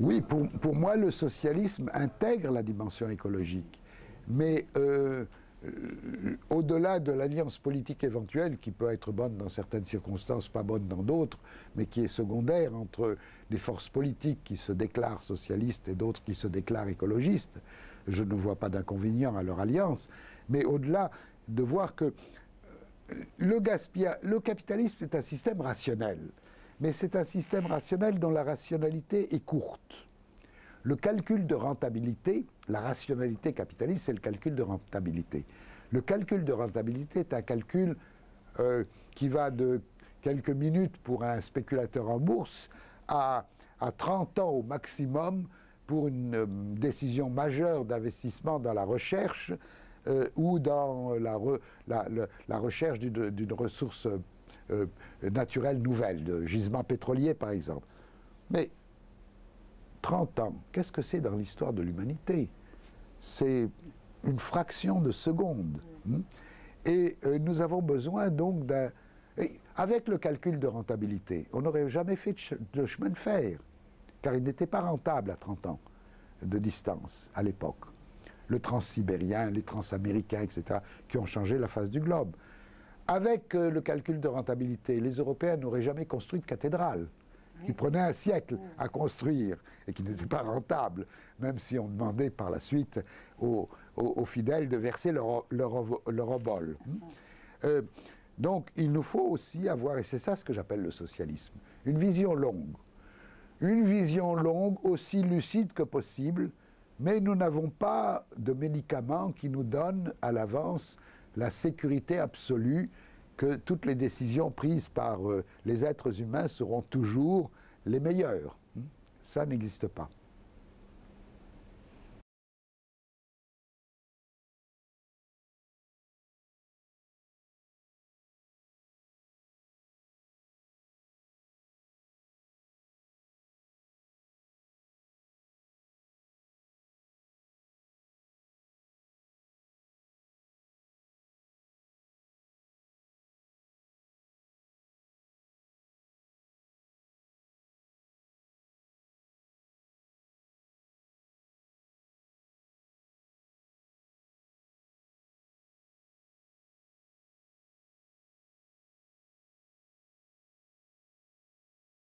Oui, pour moi, le socialisme intègre la dimension écologique. Mais au-delà de l'alliance politique éventuelle, qui peut être bonne dans certaines circonstances, pas bonne dans d'autres, mais qui est secondaire entre des forces politiques qui se déclarent socialistes et d'autres qui se déclarent écologistes, je ne vois pas d'inconvénient à leur alliance. Mais au-delà de voir que le capitalisme est un système rationnel, mais c'est un système rationnel dont la rationalité est courte. Le calcul de rentabilité, la rationalité capitaliste, c'est le calcul de rentabilité. Le calcul de rentabilité est un calcul qui va de quelques minutes pour un spéculateur en bourse à 30 ans au maximum pour une décision majeure d'investissement dans la recherche ou dans la recherche d'une ressource naturelle nouvelle, de gisement pétrolier par exemple. Mais 30 ans, qu'est-ce que c'est dans l'histoire de l'humanité? C'est une fraction de seconde. Et nous avons besoin donc d'un... Avec le calcul de rentabilité, on n'aurait jamais fait de chemin de fer, car il n'était pas rentable à 30 ans de distance à l'époque. Le transsibérien, les transaméricains, etc., qui ont changé la face du globe. Avec le calcul de rentabilité, les Européens n'auraient jamais construit de cathédrale, qui prenait un siècle à construire et qui n'était pas rentable, même si on demandait par la suite aux fidèles de verser leur obol. Donc il nous faut aussi avoir, et c'est ça ce que j'appelle le socialisme, une vision longue. Une vision longue aussi lucide que possible, mais nous n'avons pas de médicaments qui nous donnent à l'avance la sécurité absolue que toutes les décisions prises par les êtres humains seront toujours les meilleures. Ça n'existe pas.